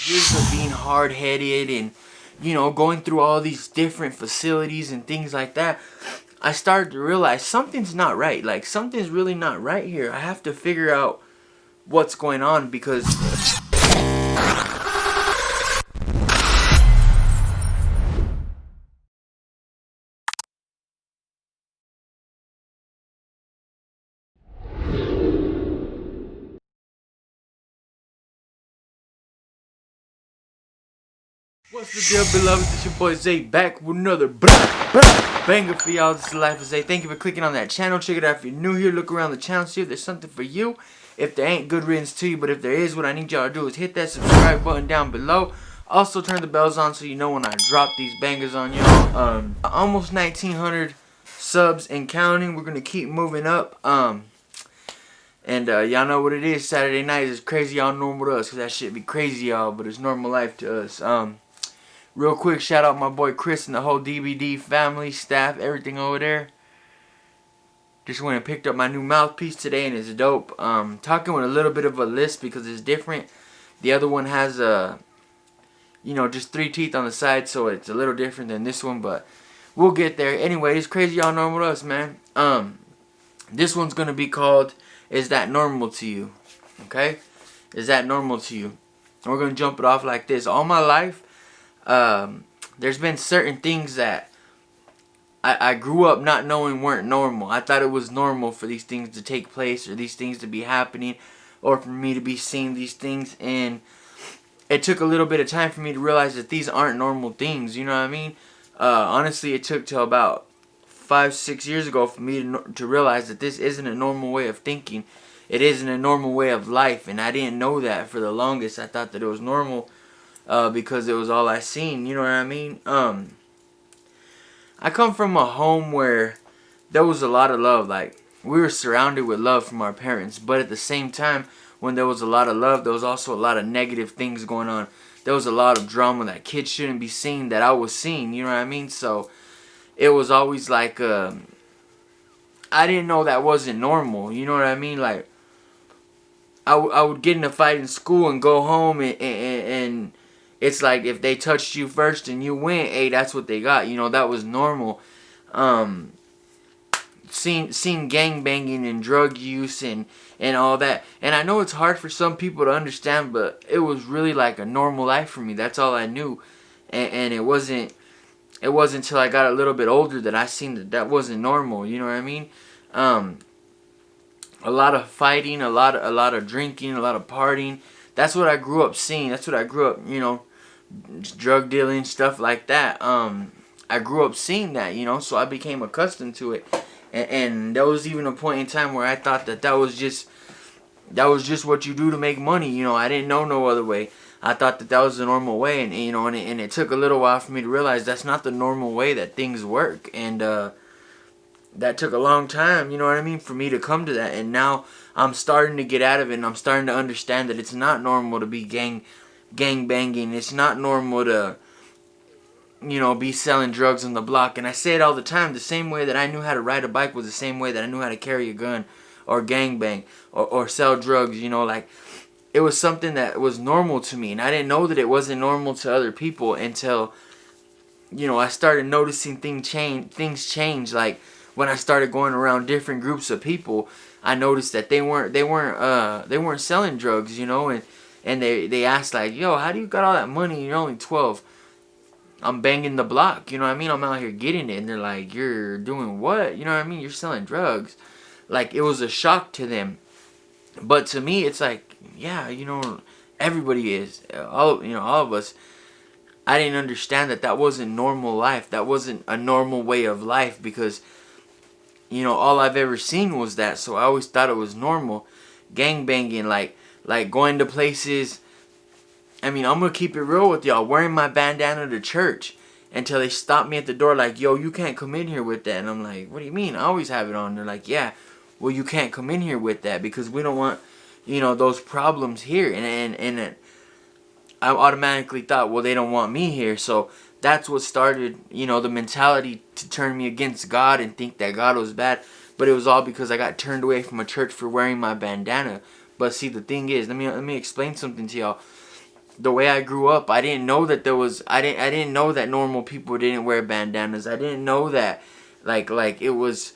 years of being hard-headed and, you know, going through all these different facilities and things like that, I started to realize something's not right. Like, something's really not right here. I have to figure out what's going on because... What's the deal, beloveds? It's your boy Zay back with another banger for y'all. This is the Life of Zay. Thank you for clicking on that channel. Check it out if you're new here. Look around the channel, see if there's something for you. If there ain't, good riddance to you. But if there is, what I need y'all to do is hit that subscribe button down below. Also turn the bells on so you know when I drop these bangers on y'all. Almost 1,900 subs and counting. We're gonna keep moving up. And y'all know what it is. Saturday night is Crazy2YallNormal2us, cause that shit be crazy, y'all, but it's normal life to us. Real quick, shout out my boy Chris and the whole DBD family, staff, everything over there. Just went and picked up my new mouthpiece today, and it's dope. Talking with a little bit of a lisp because it's different. The other one has you know, just 3 teeth on the side, so it's a little different than this one, but we'll get there. Anyway, it's Crazy2YallNormal2us, man. This one's gonna be called "Is That Normal to You?" Okay, is that normal to you? And we're gonna jump it off like this. All my life, there's been certain things that I grew up not knowing weren't normal. I thought it was normal for these things to take place or these things to be happening or for me to be seeing these things, and it took a little bit of time for me to realize that these aren't normal things, you know what I mean? Honestly, it took till about 5-6 years ago for me to realize that this isn't a normal way of thinking. It isn't a normal way of life, and I didn't know that for the longest. I thought that it was normal because it was all I seen, you know what I mean? I come from a home where there was a lot of love. Like, we were surrounded with love from our parents, but at the same time, when there was a lot of love, there was also a lot of negative things going on. There was a lot of drama that kids shouldn't be seeing that I was seeing, you know what I mean? So it was always like, I didn't know that wasn't normal, you know what I mean? Like, I would get in a fight in school and go home, and it's like if they touched you first and you went, hey, that's what they got, you know, that was normal. Seeing gang banging and drug use and all that, and I know it's hard for some people to understand, but it was really like a normal life for me. That's all I knew, and it wasn't until I got a little bit older that I seen that that wasn't normal, you know what I mean? A lot of fighting, a lot of drinking, a lot of partying. That's what I grew up seeing. That's what I grew up, you know, drug dealing, stuff like that. I grew up seeing that, you know, so I became accustomed to it. And there was even a point in time where I thought that was just what you do to make money, you know. I didn't know no other way. I thought that was the normal way, and you know, and it took a little while for me to realize that's not the normal way that things work, and that took a long time, you know what I mean, for me to come to that. And now I'm starting to get out of it, and I'm starting to understand that it's not normal to be gang banging. It's not normal to, you know, be selling drugs on the block. And I say it all the time. The same way that I knew how to ride a bike was the same way that I knew how to carry a gun or gang bang or sell drugs, you know. Like, it was something that was normal to me, and I didn't know that it wasn't normal to other people until, you know, I started noticing things change. Like, when I started going around different groups of people, I noticed that they weren't selling drugs, you know, and they asked, like, yo, how do you got all that money? You're only 12. I'm banging the block, you know what I mean? I'm out here getting it. And they're like, you're doing what? You know what I mean? You're selling drugs. Like, it was a shock to them. But to me, it's like, yeah, you know, everybody is. All of us. I didn't understand that wasn't normal life. That wasn't a normal way of life, because, you know, all I've ever seen was that. So I always thought it was normal. Gang banging, like going to places. I mean, I'm going to keep it real with y'all. Wearing my bandana to church until they stop me at the door like, yo, you can't come in here with that. And I'm like, what do you mean? I always have it on. They're like, yeah, well, you can't come in here with that because we don't want, you know, those problems here. And I automatically thought, well, they don't want me here. So that's what started, you know, the mentality to turn me against God and think that God was bad. But it was all because I got turned away from a church for wearing my bandana. But see, the thing is, let me explain something to y'all. the way I grew up, I didn't know that I didn't know that normal people didn't wear bandanas. I didn't know that, like it was,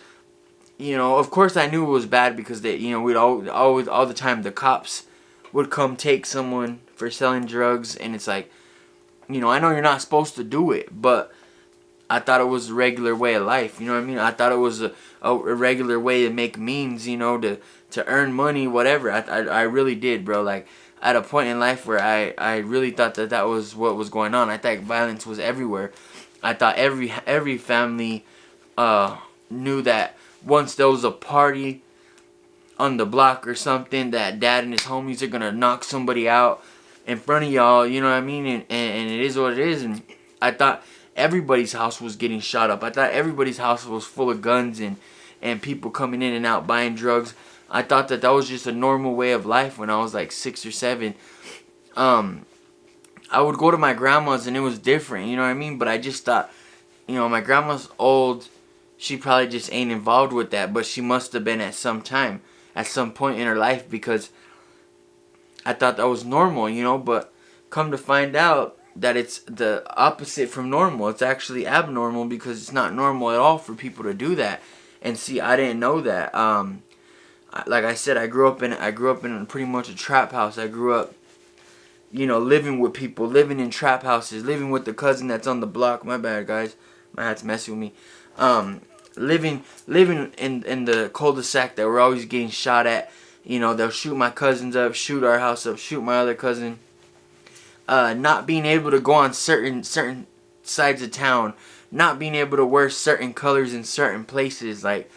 of course I knew it was bad because they, we'd always all the time the cops would come take someone for selling drugs, and it's like, I know you're not supposed to do it, but I thought it was a regular way of life. You know what I mean? I thought it was a regular way to make means, to earn money, whatever. I really did, bro. Like, at a point in life where I really thought that was what was going on. I thought violence was everywhere. I thought every family knew that once there was a party on the block or something, that dad and his homies are going to knock somebody out in front of y'all, you know what I mean? And it is what it is. And I thought everybody's house was getting shot up. I thought everybody's house was full of guns and people coming in and out buying drugs. I thought that was just a normal way of life when I was like 6 or 7. I would go to my grandma's and it was different, you know what I mean? But I just thought, my grandma's old. She probably just ain't involved with that, but she must have been at some point in her life, because I thought that was normal, but come to find out that it's the opposite from normal. It's actually abnormal, because it's not normal at all for people to do that. And see, I didn't know that. Like I said, I grew up in pretty much a trap house. I grew up, living with people, living in trap houses, living with the cousin that's on the block. My bad, guys. My hat's messing with me. Living in the cul-de-sac that we're always getting shot at. They'll shoot my cousins up, shoot our house up, shoot my other cousin. Not being able to go on certain sides of town, not being able to wear certain colors in certain places. Like,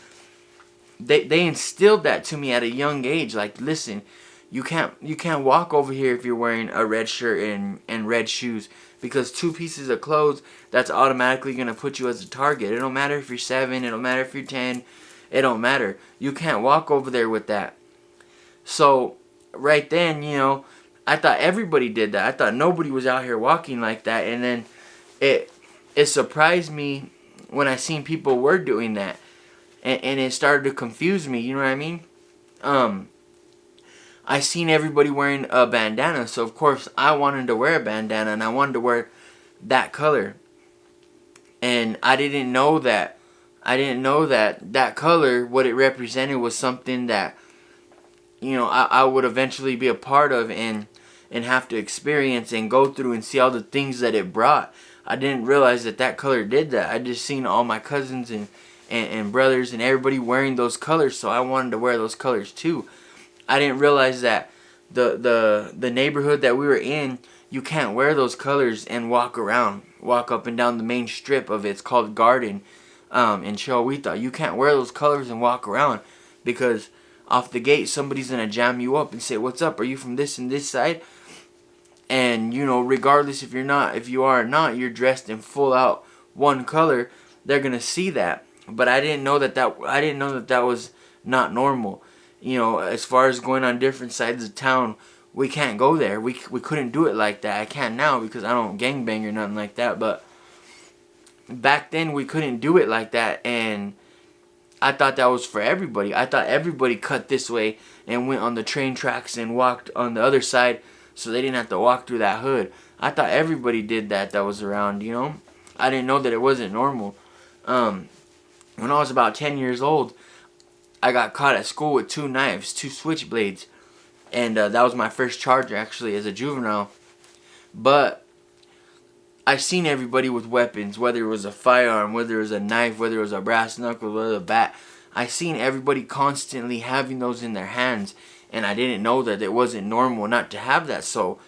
they instilled that to me at a young age. Like, listen, you can't walk over here if you're wearing a red shirt and red shoes, because 2 pieces of clothes, that's automatically gonna put you as a target. It don't matter if you're 7, it don't matter if you're 10, it don't matter. You can't walk over there with that. So right then, I thought everybody did that. I thought nobody was out here walking like that. And then it surprised me when I seen people were doing that. And it started to confuse me, you know what I mean? I seen everybody wearing a bandana, so of course I wanted to wear a bandana, and I wanted to wear that color. And I didn't know that that color, what it represented, was something that, I would eventually be a part of and have to experience and go through and see all the things that it brought. I didn't realize that color did that. I just seen all my cousins and brothers and everybody wearing those colors, so I wanted to wear those colors too. I didn't realize that the neighborhood that we were in, you can't wear those colors and walk up and down the main strip of it. It's called Garden in Chihuahua. You can't wear those colors and walk around, because off the gate somebody's gonna jam you up and say, "What's up? Are you from this and this side?" And regardless if you are or not, you're dressed in full out one color, they're gonna see that. But I didn't know that was not normal. As far as going on different sides of town, we can't go there. We couldn't do it like that. I can now because I don't gangbang or nothing like that. But back then we couldn't do it like that, and I thought that was for everybody. I thought everybody cut this way and went on the train tracks and walked on the other side, so they didn't have to walk through that hood. I thought everybody did that was around. I didn't know that it wasn't normal. When I was about 10 years old, I got caught at school with 2 knives, 2 switchblades. And that was my first charge, actually, as a juvenile. But I seen everybody with weapons, whether it was a firearm, whether it was a knife, whether it was a brass knuckle, whether it was a bat. I seen everybody constantly having those in their hands. And I didn't know that it wasn't normal not to have that. So,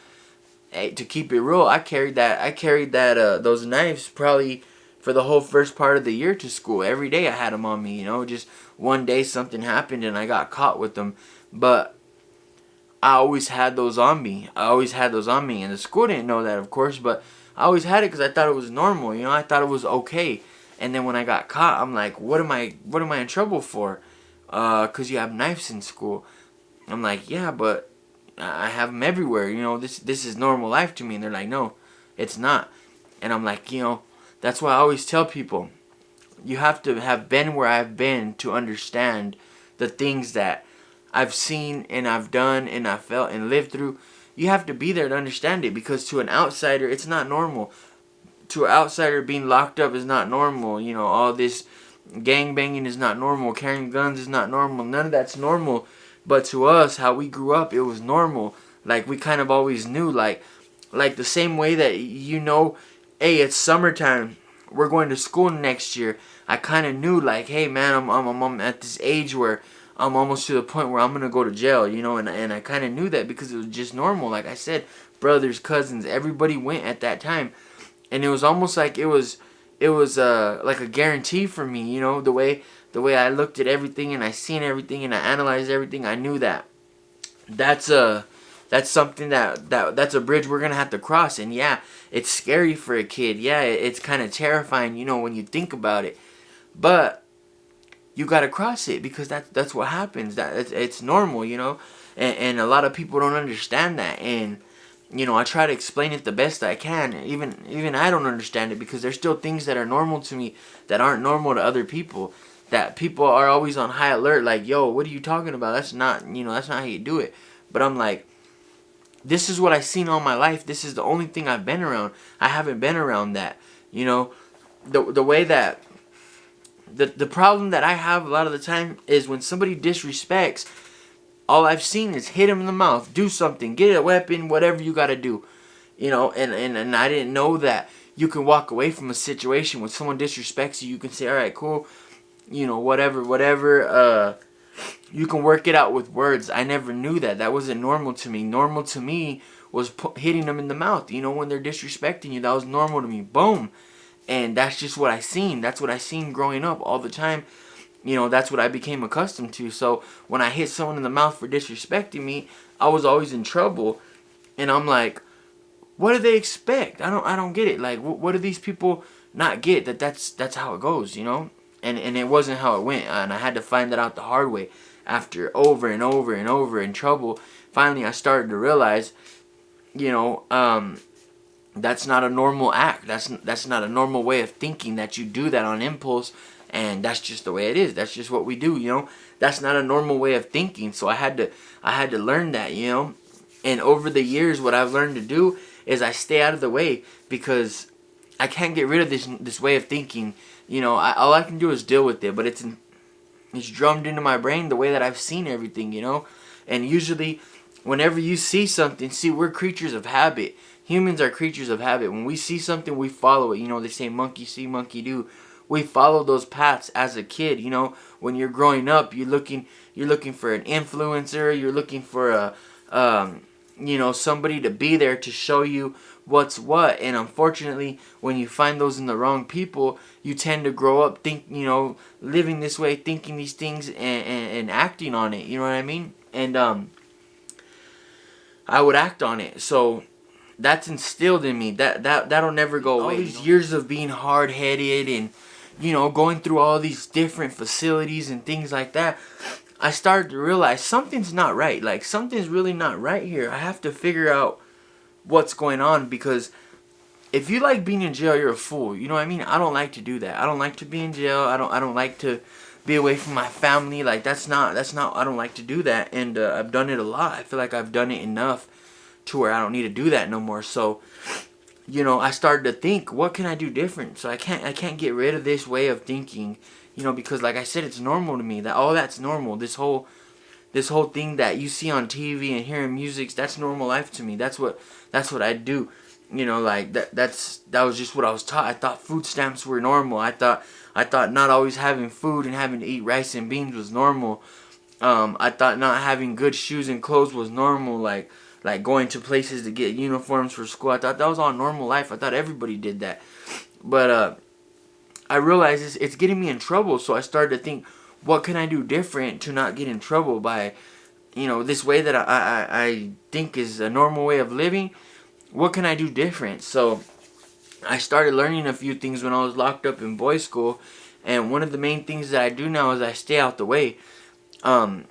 hey, to keep it real, I carried those knives probably for the whole first part of the year to school. Every day I had them on me, just one day something happened and I got caught with them. But I always had those on me. And the school didn't know that, of course, but I always had it because I thought it was normal. I thought it was okay. And then when I got caught, I'm like, what am I in trouble for? Because you have knives in school. I'm like, yeah, but I have them everywhere. This is normal life to me. And they're like, no, it's not. And I'm like, that's why I always tell people, you have to have been where I've been to understand the things that I've seen and I've done and I've felt and lived through. you have to be there to understand it, because to an outsider, it's not normal. To an outsider, being locked up is not normal. You know, all this gang banging is not normal. Carrying guns is not normal. None of that's normal. But to us, how we grew up, it was normal. Like, we kind of always knew, like the same way that, you know, hey, it's summertime, we're going to school next year. I kind of knew, like, hey, man, I'm at this age where I'm almost to the point where I'm going to go to jail, you know, and I kind of knew that because it was just normal. Like I said, brothers, cousins, everybody went at that time. And it was almost like it was like a guarantee for me, you know, the way I looked at everything and I seen everything and I analyzed everything. I knew that that's something that's a bridge we're gonna have to cross. And yeah, it's scary for a kid. Yeah, it's kind of terrifying, you know, when you think about it. But you gotta cross it, because that's what happens. It's normal, you know, and a lot of people don't understand that. And you know, I try to explain it the best I can. Even I don't understand it, because there's still things that are normal to me that aren't normal to other people. That people are always on high alert, like, yo, what are you talking about? That's not, you know, that's not how you do it. But I'm like, this is what I've seen all my life. This is the only thing I've been around. I haven't been around that. You know, the way that the problem that I have a lot of the time is when somebody disrespects. All I've seen is hit him in the mouth, do something, get a weapon, whatever you got to do. You know, and I didn't know that you can walk away from a situation when someone disrespects you. You can say, all right, cool, you know, whatever. You can work it out with words. I never knew that. That wasn't normal to me. Normal to me was hitting them in the mouth. You know, when they're disrespecting you, that was normal to me. Boom. And that's just what I seen. That's what I seen growing up all the time. You know, that's what I became accustomed to. So when I hit someone in the mouth for disrespecting me, I was always in trouble. And I'm like, what do they expect? I don't get it. Like, what do these people not get? That's how it goes, you know? And it wasn't how it went. And I had to find that out the hard way. After over and over and over in trouble, finally I started to realize, you know, that's not a normal act. That's not a normal way of thinking, that you do that on impulse. And that's just the way it is. That's just what we do, you know. That's not a normal way of thinking. So I had to learn that, you know. And over the years, what I've learned to do is I stay out of the way, because I can't get rid of this way of thinking. You know, all I can do is deal with it. But it's drummed into my brain the way that I've seen everything, you know. And usually, whenever you see something, we're creatures of habit. Humans are creatures of habit. When we see something, we follow it. You know, they say monkey see, monkey do. We follow those paths as a kid, you know. When you're growing up, you're looking for an influencer. You're looking for you know, somebody to be there to show you what's what. And unfortunately, when you find those in the wrong people, you tend to grow up living this way, thinking these things, and acting on it. You know what I mean? And I would act on it. So that's instilled in me. That'll never go away. All these years of being hard-headed and, you know, going through all these different facilities and things like that, I started to realize something's not right. Like, something's really not right here. I have to figure out what's going on, because if you like being in jail, you're a fool. You know what I mean? I don't like to do that. I don't like to be in jail. I don't like to be away from my family. Like, that's not I don't like to do that. And I've done it a lot. I feel like I've done it enough to where I don't need to do that no more. So, you know, I started to think, what can I do different? So I can't get rid of this way of thinking, you know, because like I said, it's normal to me. That's normal. This whole thing that you see on TV and hearing music, that's normal life to me. That's what I do. You know, like that was just what I was taught. I thought food stamps were normal. I thought not always having food and having to eat rice and beans was normal. I thought not having good shoes and clothes was normal. Like going to places to get uniforms for school. I thought that was all normal life. I thought everybody did that. But I realized it's getting me in trouble. So I started to think, what can I do different to not get in trouble by, you know, this way that I think is a normal way of living? What can I do different? So I started learning a few things when I was locked up in boys' school. And one of the main things that I do now is I stay out the way. I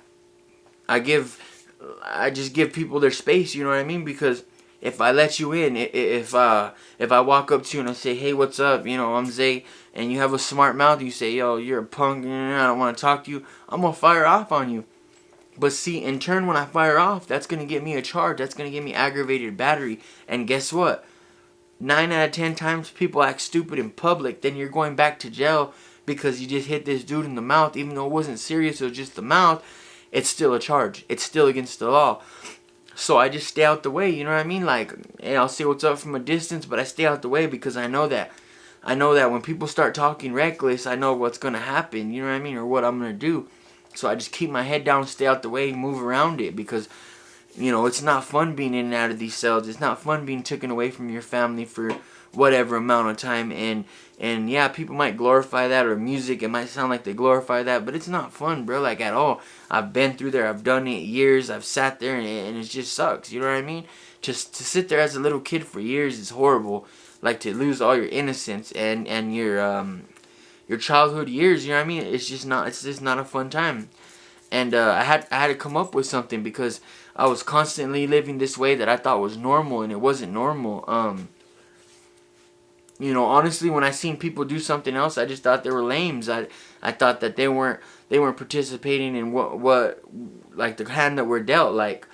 just give people their space, you know what I mean? Because if I let you in, if I walk up to you and I say, hey, what's up? You know, I'm Zay, and you have a smart mouth, you say, yo, you're a punk, and I don't want to talk to you, I'm going to fire off on you. But see, in turn, when I fire off, that's going to get me a charge. That's going to get me aggravated battery. And guess what? 9 out of 10 times people act stupid in public, then you're going back to jail because you just hit this dude in the mouth. Even though it wasn't serious, it was just the mouth. It's still a charge. It's still against the law. So I just stay out the way, you know what I mean? Like, and I'll say what's up from a distance, but I stay out the way because I know that when people start talking reckless, I know what's going to happen, you know what I mean, or what I'm going to do. So I just keep my head down, stay out the way, move around it, because, you know, it's not fun being in and out of these cells. It's not fun being taken away from your family for whatever amount of time. And yeah, people might glorify that, or music, it might sound like they glorify that, but it's not fun, bro, like, at all. I've been through there. I've done it years. I've sat there, and it just sucks, you know what I mean? Just to sit there as a little kid for years is horrible. Like, to lose all your innocence and your childhood years, you know what I mean? It's just not a fun time. And I had to come up with something because I was constantly living this way that I thought was normal, and it wasn't normal. You know, honestly, when I seen people do something else, I just thought they were lames. I thought that they weren't participating in what like the hand that we're dealt, like,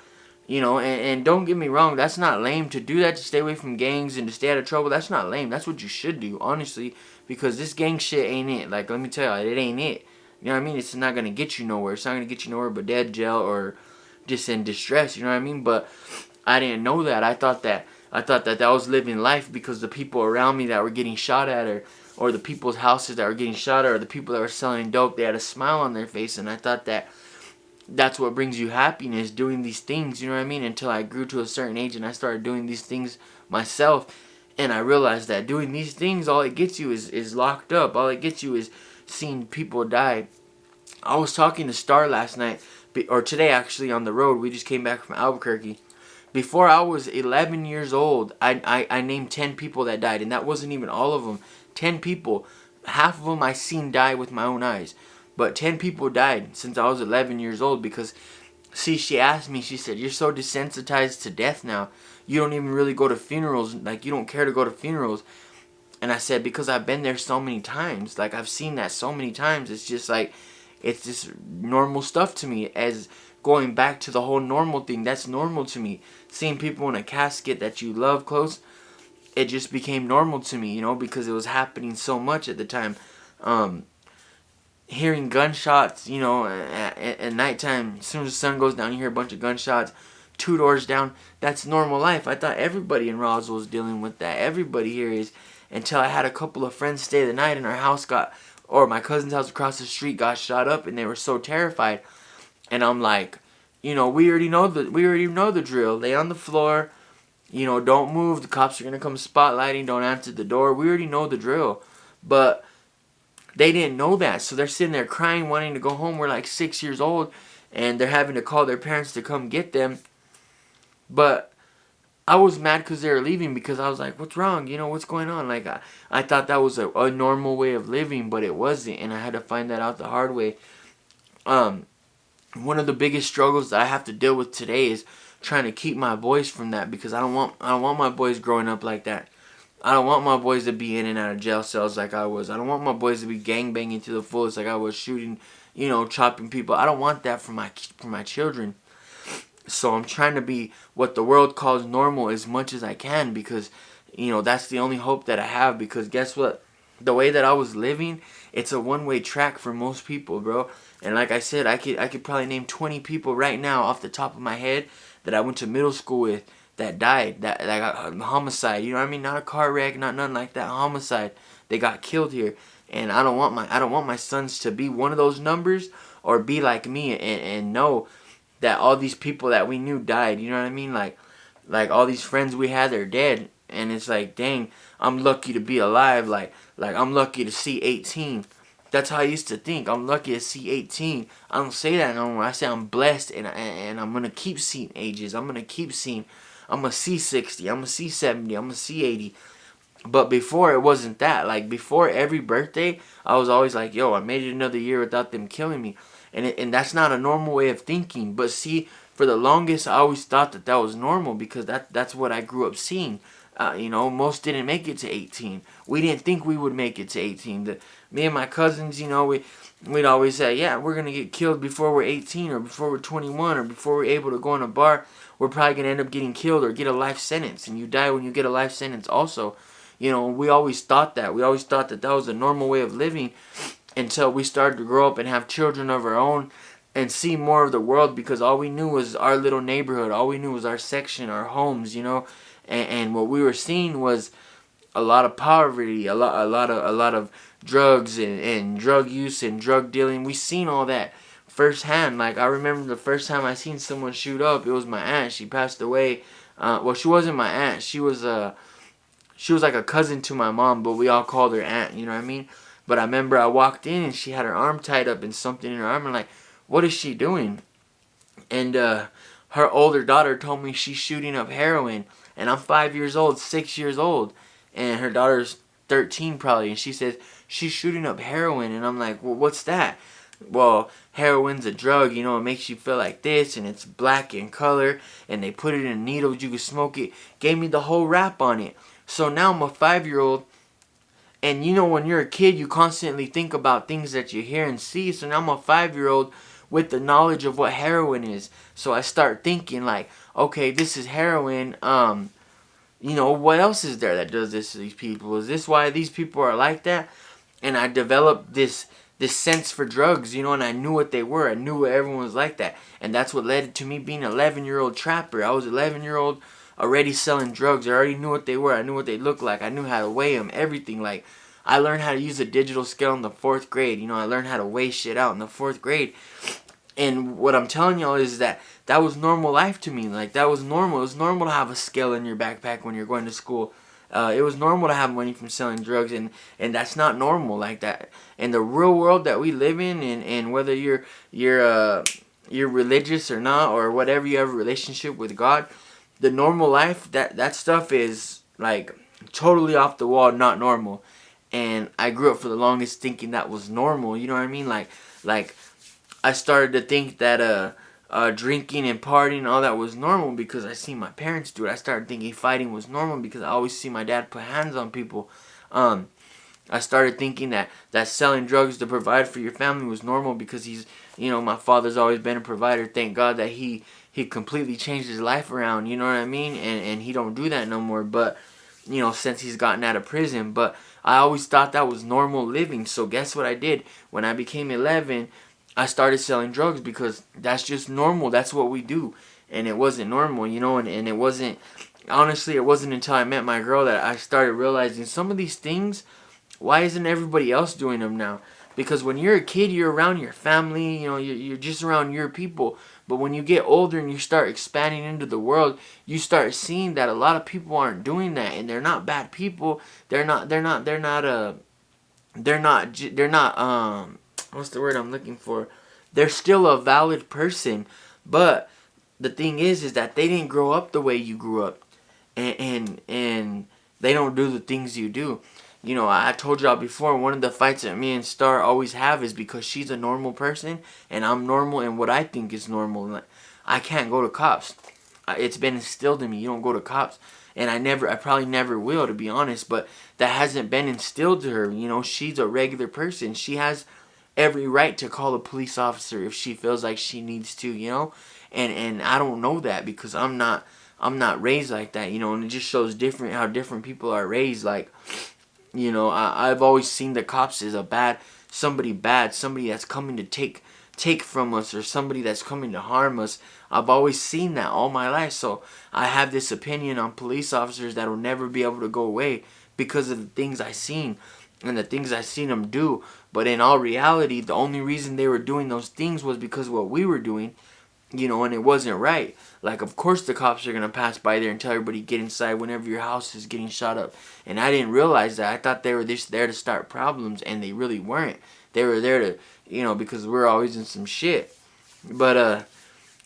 you know. And don't get me wrong, that's not lame to do that, to stay away from gangs and to stay out of trouble. That's not lame. That's what you should do, honestly, because this gang shit ain't it. Like, let me tell you, it ain't it. You know what I mean? It's not gonna get you nowhere. It's not gonna get you nowhere but dead, jail, or just in distress. You know what I mean? But I didn't know that. I thought that was living life because the people around me that were getting shot at, or the people's houses that were getting shot at, or the people that were selling dope, they had a smile on their face, and I thought that that's what brings you happiness, doing these things, you know what I mean? Until I grew to a certain age and I started doing these things myself, and I realized that doing these things, all it gets you is locked up. All it gets you is seeing people die. I was talking to Star last night, or today actually, on the road. We just came back from Albuquerque. Before I was 11 years old, I named 10 people that died, and that wasn't even all of them. 10 people. Half of them I seen die with my own eyes. But 10 people died since I was 11 years old because, see, she asked me, she said, "You're so desensitized to death now. You don't even really go to funerals. Like, you don't care to go to funerals." And I said, because I've been there so many times. Like, I've seen that so many times. It's just like, it's just normal stuff to me. As going back to the whole normal thing, that's normal to me. Seeing people in a casket that you love close, it just became normal to me, you know, because it was happening so much at the time. Hearing gunshots, you know, at nighttime, as soon as the sun goes down, you hear a bunch of gunshots. 2 doors down, that's normal life. I thought everybody in Roswell was dealing with that. Everybody here is. Until I had a couple of friends stay the night, and our house or my cousin's house across the street got shot up, and they were so terrified. And I'm like, you know, we already know the drill. Lay on the floor, you know, don't move. The cops are gonna come spotlighting. Don't answer the door. We already know the drill, but they didn't know that, so they're sitting there crying, wanting to go home. We're like 6 years old, and they're having to call their parents to come get them. But I was mad because they were leaving, because I was like, what's wrong? You know, what's going on? Like, I thought that was a normal way of living, but it wasn't, and I had to find that out the hard way. One of the biggest struggles that I have to deal with today is trying to keep my boys from that, because I don't want my boys growing up like that. I don't want my boys to be in and out of jail cells like I was. I don't want my boys to be gangbanging to the fullest like I was, shooting, you know, chopping people. I don't want that for my children. So I'm trying to be what the world calls normal as much as I can, because, you know, that's the only hope that I have. Because guess what? The way that I was living, it's a one-way track for most people, bro. And like I said, I could probably name 20 people right now off the top of my head that I went to middle school with that died, that got homicide. You know what I mean? Not a car wreck, not nothing like that. Homicide. They got killed here. And I don't want my sons to be one of those numbers, or be like me and know that all these people that we knew died. You know what I mean? Like all these friends we had, they're dead. And it's like, dang, I'm lucky to be alive. Like I'm lucky to see 18. That's how I used to think. I'm lucky to see 18. I don't say that no more. I say I'm blessed, and I'm going to keep seeing ages. I'm going to keep seeing. I'm going to see 60. I'm going to see 70. I'm going to see 80. But before, it wasn't that. Like, before every birthday, I was always like, yo, I made it another year without them killing me. And that's not a normal way of thinking. But see, for the longest, I always thought that was normal, because that's what I grew up seeing. You know, most didn't make it to 18. We didn't think we would make it to 18. Me and my cousins, you know, we'd always say, yeah, we're going to get killed before we're 18 or before we're 21 or before we're able to go in a bar. We're probably going to end up getting killed or get a life sentence. And you die when you get a life sentence also. You know, we always thought that. We always thought that that was a normal way of living until we started to grow up and have children of our own and see more of the world, because all we knew was our little neighborhood. All we knew was our section, our homes, you know. And what we were seeing was a lot of poverty, a lot of drugs and drug use and drug dealing. We seen all that firsthand. Like, I remember the first time I seen someone shoot up, it was my aunt. She passed away. Well, she wasn't my aunt. She was like a cousin to my mom, but we all called her aunt, you know what I mean? But I remember I walked in and she had her arm tied up and something in her arm, and like, what is she doing? And her older daughter told me she's shooting up heroin, and I'm 5 years old, 6 years old, and her daughter's 13 probably, and she says she's shooting up heroin, and I'm like, well, what's that? Well, heroin's a drug, you know, it makes you feel like this, and it's black in color, and they put it in needles, you can smoke it. Gave me the whole rap on it. So now I'm a 5-year-old, and you know, when you're a kid, you constantly think about things that you hear and see. So now I'm a 5-year-old with the knowledge of what heroin is. So I start thinking like, okay, this is heroin. You know, what else is there that does this to these people? Is this why these people are like that? And I developed this sense for drugs, you know, and I knew what they were. I knew everyone was like that. And that's what led to me being an 11-year-old trapper. I was 11-year-old already selling drugs. I already knew what they were. I knew what they looked like. I knew how to weigh them, everything. Like, I learned how to use a digital scale in the 4th grade. You know, I learned how to weigh shit out in the 4th grade. And what I'm telling y'all is that that was normal life to me. Like, that was normal. It was normal to have a scale in your backpack when you're going to school. It was normal to have money from selling drugs, and that's not normal like that. In the real world that we live in, and whether you're religious or not, or whatever, you have a relationship with God, the normal life, that stuff is like totally off the wall, not normal. And I grew up for the longest thinking that was normal. You know what I mean? Like I started to think that drinking and partying and all that was normal because I seen my parents do it. I started thinking fighting was normal because I always see my dad put hands on people. I started thinking that selling drugs to provide for your family was normal because he's, you know, my father's always been a provider. Thank God that he completely changed his life around, you know what I mean? And he don't do that no more, but, you know, since he's gotten out of prison. But I always thought that was normal living. So guess what I did? When I became 11, I started selling drugs because that's just normal. That's what we do. And it wasn't normal, you know, and it wasn't, honestly, it wasn't until I met my girl that I started realizing some of these things, why isn't everybody else doing them now? Because when you're a kid, you're around your family, you know, you're just around your people. But when you get older and you start expanding into the world, you start seeing that a lot of people aren't doing that, and they're not bad people. They're not what's the word I'm looking for? They're still a valid person, but the thing is that they didn't grow up the way you grew up, and they don't do the things you do. You know, I told y'all before, one of the fights that me and Star always have is because she's a normal person and I'm normal and what I think is normal. Like, I can't go to cops. It's been instilled in me. You don't go to cops. And I probably never will, to be honest, but that hasn't been instilled to her. You know, she's a regular person. She has every right to call a police officer if she feels like she needs to, you know? And I don't know that because I'm not raised like that, you know, and it just shows how different people are raised. Like, you know, I've always seen the cops as somebody that's coming to take from us, or somebody that's coming to harm us. I've always seen that all my life, so I have this opinion on police officers that will never be able to go away because of the things I seen and the things I seen them do. But in all reality, the only reason they were doing those things was because of what we were doing, you know, and it wasn't right. Like, of course the cops are going to pass by there and tell everybody get inside whenever your house is getting shot up. And I didn't realize that. I thought they were just there to start problems, and they really weren't. They were there to, you know, because we're always in some shit. But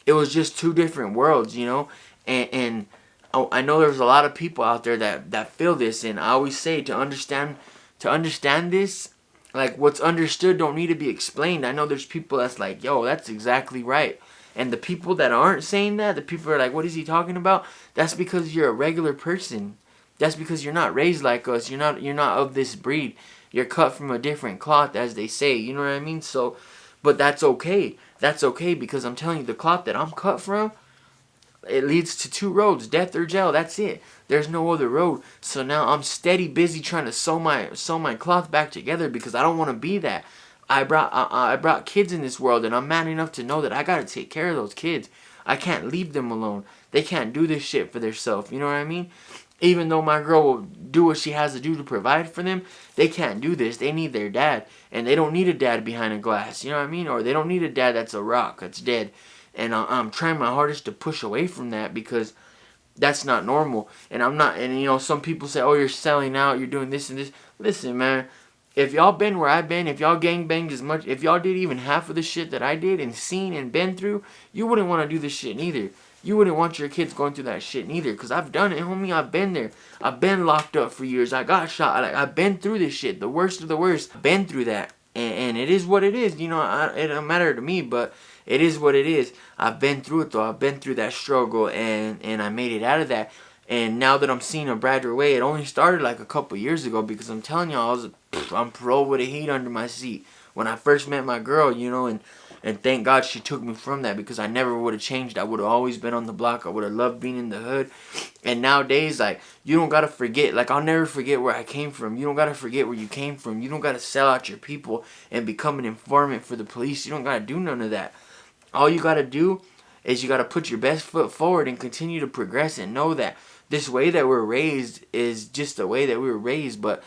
it was just two different worlds, you know. And I know there's a lot of people out there that feel this, and I always say to understand this, like, what's understood don't need to be explained. I know there's people that's like, yo, that's exactly right. And the people that aren't saying that, the people are like, what is he talking about? That's because you're a regular person. That's because you're not raised like us. You're not of this breed. You're cut from a different cloth, as they say. You know what I mean? So, but that's okay. That's okay, because I'm telling you, the cloth that I'm cut from, it leads to two roads: death or jail. That's it. There's no other road. So now I'm steady busy trying to sew my cloth back together, because I don't want to be that. I brought kids in this world, and I'm man enough to know that I gotta take care of those kids. I can't leave them alone. They can't do this shit for themselves. You know what I mean? Even though my girl will do what she has to do to provide for them, they can't do this. They need their dad. And they don't need a dad behind a glass. You know what I mean? Or they don't need a dad that's a rock, that's dead. And I'm trying my hardest to push away from that, because that's not normal. And I'm not, and some people say, oh, you're selling out, you're doing this and this. Listen, man, if y'all been where I've been, if y'all gangbanged as much, if y'all did even half of the shit that I did and seen and been through, you wouldn't want to do this shit neither. You wouldn't want your kids going through that shit neither, because I've done it, homie. I've been there. I've been locked up for years. I got shot. I've been through this shit, the worst of the worst. I've been through that. And it is what it is. It don't matter to me, but it is what it is. I've been through it, though. I've been through that struggle, and I made it out of that. And now that I'm seeing a brighter way, it only started like a couple years ago, because I'm telling y'all, I'm paroled with a heat under my seat. When I first met my girl, and thank God she took me from that, because I never would have changed. I would have always been on the block. I would have loved being in the hood. And nowadays, like, you don't got to forget. Like, I'll never forget where I came from. You don't got to forget where you came from. You don't got to sell out your people and become an informant for the police. You don't got to do none of that. All you got to do is you got to put your best foot forward and continue to progress, and know that this way that we're raised is just the way that we were raised. But,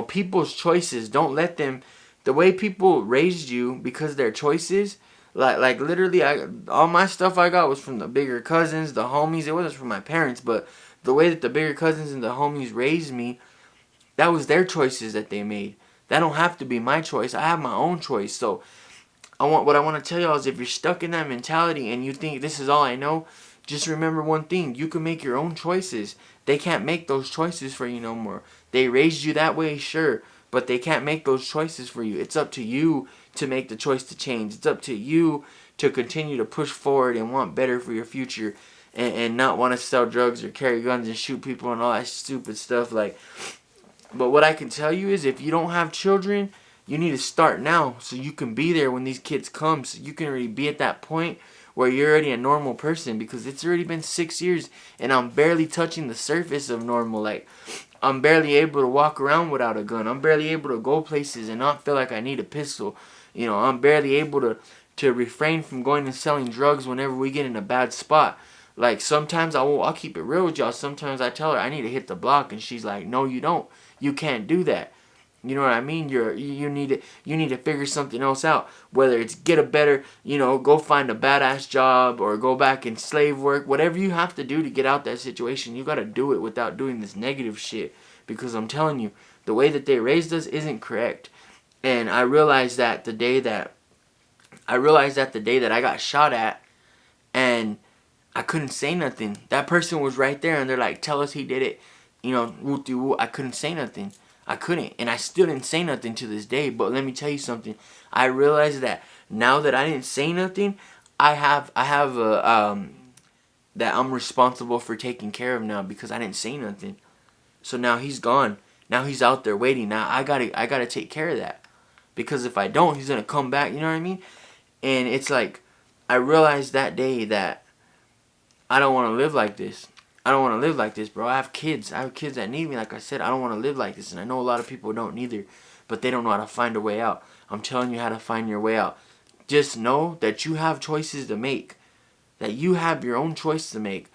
people's choices, don't let them, the way people raised you, because of their choices, like literally, all my stuff I got was from the bigger cousins, the homies. It wasn't from my parents, but the way that the bigger cousins and the homies raised me, that was their choices that they made. That don't have to be my choice. I have my own choice. So what I want to tell y'all is, if you're stuck in that mentality and you think this is all I know, just remember one thing: you can make your own choices. They can't make those choices for you no more. They raised you that way, sure, but they can't make those choices for you. It's up to you to make the choice to change. It's up to you to continue to push forward and want better for your future, and not want to sell drugs or carry guns and shoot people and all that stupid stuff. But what I can tell you is, if you don't have children, you need to start now, so you can be there when these kids come, so you can already be at that point where you're already a normal person, because it's already been 6 years and I'm barely touching the surface of normal. Like, I'm barely able to walk around without a gun. I'm barely able to go places and not feel like I need a pistol. I'm barely able to refrain from going and selling drugs whenever we get in a bad spot. Like, sometimes I'll keep it real with y'all. Sometimes I tell her I need to hit the block, and she's like, no, you don't. You can't do that. You know what I mean? You need to figure something else out. Whether it's get a better, go find a badass job, or go back and slave work. Whatever you have to do to get out that situation, you got to do it without doing this negative shit. Because I'm telling you, the way that they raised us isn't correct. And I realized that the day that I got shot at, and I couldn't say nothing. That person was right there, and they're like, tell us he did it. Woo. I couldn't say nothing. I couldn't, and I still didn't say nothing to this day. But let me tell you something. I realized that now that I didn't say nothing, I have a that I'm responsible for taking care of now, because I didn't say nothing. So now he's gone. Now he's out there waiting. Now I gotta take care of that, because if I don't, he's gonna come back. You know what I mean? And it's like, I realized that day that I don't want to live like this. I don't want to live like this, bro. I have kids. I have kids that need me. Like I said, I don't want to live like this. And I know a lot of people don't either. But they don't know how to find a way out. I'm telling you how to find your way out. Just know that you have choices to make. That you have your own choices to make.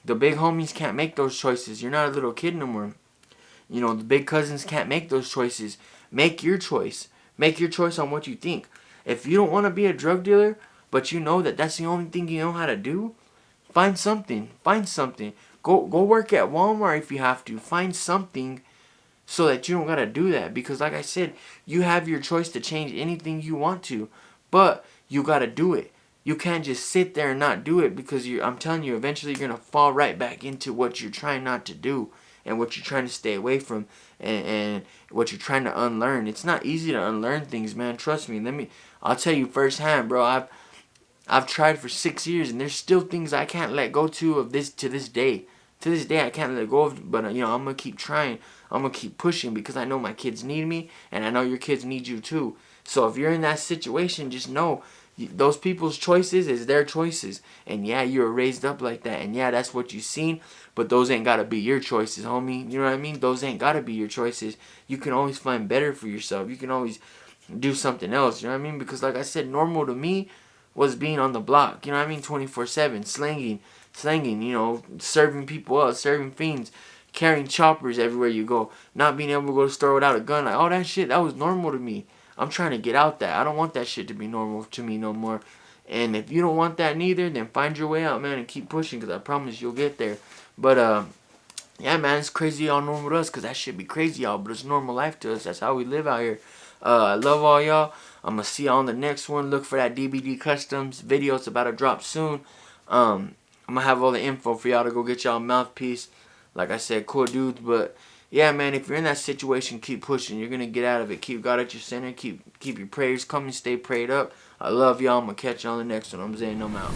The big homies can't make those choices. You're not a little kid no more. The big cousins can't make those choices. Make your choice. Make your choice on what you think. If you don't want to be a drug dealer, but you know that that's the only thing you know how to do, find something. Find something. Go work at Walmart if you have to. Find something so that you don't gotta do that. Because like I said, you have your choice to change anything you want to, but you gotta do it. You can't just sit there and not do it, because I'm telling you, eventually you're gonna fall right back into what you're trying not to do, and what you're trying to stay away from, and what you're trying to unlearn. It's not easy to unlearn things, man. Trust me. I'll tell you firsthand, bro. I've tried for 6 years, and there's still things I can't let go to this day. To this day, I can't let go of it, but you know, I'm gonna keep trying. I'm gonna keep pushing because I know my kids need me, and I know your kids need you too. So if you're in that situation, just know those people's choices is their choices. And yeah, you were raised up like that, and yeah, that's what you seen. But those ain't gotta be your choices, homie. You know what I mean? Those ain't gotta be your choices. You can always find better for yourself. You can always do something else. You know what I mean? Because like I said, normal to me was being on the block. You know what I mean? 24/7, slanging. You know, serving people up, serving fiends, carrying choppers everywhere you go, not being able to go to the store without a gun. Like all that shit, that was normal to me. I'm trying to get out that. I don't want that shit to be normal to me no more. And if you don't want that neither, then find your way out, man, and keep pushing, because I promise you'll get there. But yeah, man, it's crazy y'all normal to us, because that shit be crazy, y'all, but it's normal life to us. That's how we live out here. I love all y'all. I'm going to see y'all on the next one. Look for that DBD Customs video. It's about to drop soon. I'm going to have all the info for y'all to go get y'all a mouthpiece. Like I said, cool dudes. But yeah, man, if you're in that situation, keep pushing. You're going to get out of it. Keep God at your center. Keep your prayers coming. Stay prayed up. I love y'all. I'm going to catch y'all on the next one. I'm Zay, and I'm out.